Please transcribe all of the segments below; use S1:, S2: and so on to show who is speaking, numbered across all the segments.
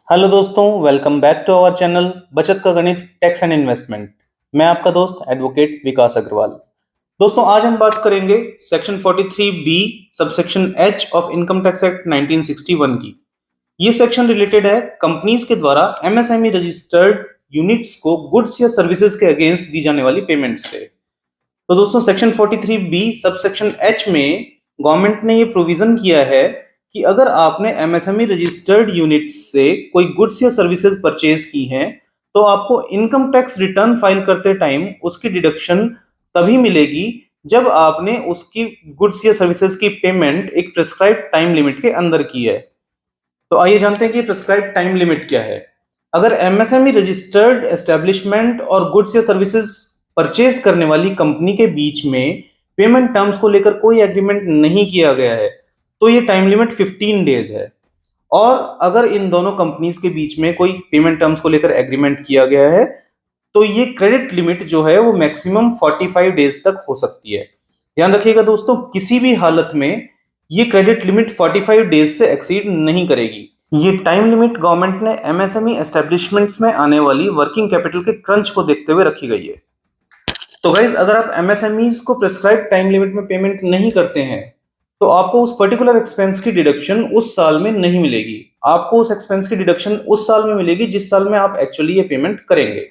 S1: Hello दोस्तों, welcome back to our channel बचत का गणित टैक्स एंड इन्वेस्टमेंट। मैं आपका दोस्त एडवोकेट विकास अग्रवाल। दोस्तों, आज हम बात करेंगे section 43 B subsection H of income tax act 1961 की। ये सेक्शन रिलेटेड है कंपनीज के द्वारा एमएसएमई रजिस्टर्ड यूनिट्स को गुड्स या सर्विसेज के अगेंस्ट दी जाने वाली पेमेंट से। तो दोस्तों, सेक्शन 43 बी सबसेक्शन एच में गवर्नमेंट ने ये प्रोविजन किया है कि अगर आपने एमएसएमई रजिस्टर्ड यूनिट से कोई गुड्स या सर्विसेज परचेज की हैं तो आपको इनकम टैक्स रिटर्न फाइल करते टाइम उसकी डिडक्शन तभी मिलेगी जब आपने उसकी गुड्स या सर्विसेज की पेमेंट एक प्रिस्क्राइब्ड टाइम लिमिट के अंदर की है। तो आइए जानते हैं कि प्रिस्क्राइब्ड टाइम लिमिट क्या है। अगर एमएसएमई रजिस्टर्ड एस्टेब्लिशमेंट और गुड्स या सर्विसेज परचेज करने वाली कंपनी के बीच में पेमेंट टर्म्स को लेकर कोई एग्रीमेंट नहीं किया गया है तो ये टाइम लिमिट 15 डेज है। और अगर इन दोनों कंपनीज के बीच में कोई पेमेंट टर्म्स को लेकर एग्रीमेंट किया गया है तो ये क्रेडिट लिमिट जो है वो मैक्सिमम 45 डेज तक हो सकती है। ध्यान रखिएगा दोस्तों, किसी भी हालत में ये क्रेडिट लिमिट 45 डेज से एक्सीड नहीं करेगी। ये टाइम लिमिट गवर्नमेंट ने एमएसएमई एस्टेब्लिशमेंट्स में आने वाली वर्किंग कैपिटल के क्रंच को देखते हुए रखी गई है। तो गाइज, अगर आप एमएसएमईज को प्रिस्क्राइब टाइम लिमिट में पेमेंट नहीं करते हैं तो आपको उस पर्टिकुलर एक्सपेंस की डिडक्शन उस साल में नहीं मिलेगी। आपको उस एक्सपेंस की डिडक्शन उस साल में मिलेगी जिस साल में आप एक्चुअली ये पेमेंट करेंगे।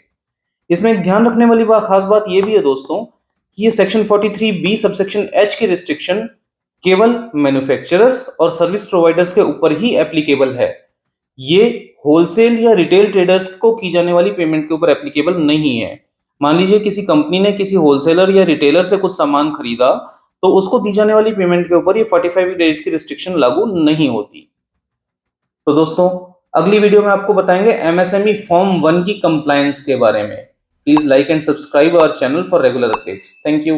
S1: इसमें ध्यान रखने वाली खास बात ये भी है दोस्तों कि ये सेक्शन 43 बी सबसेक्शन एच की रिस्ट्रिक्शन केवल मैन्युफैक्चरर्स और सर्विस प्रोवाइडर्स के ऊपर ही एप्लीकेबल है। ये होलसेल या रिटेल ट्रेडर्स को की जाने वाली पेमेंट के ऊपर एप्लीकेबल नहीं है। मान लीजिए किसी कंपनी ने किसी होलसेलर या रिटेलर से कुछ सामान खरीदा तो उसको दी जाने वाली पेमेंट के ऊपर ये 45 डेज की रिस्ट्रिक्शन लागू नहीं होती। तो दोस्तों, अगली वीडियो में आपको बताएंगे एमएसएमई फॉर्म 1 की कंप्लायंस के बारे में। Please like and subscribe our channel for regular updates. Thank you.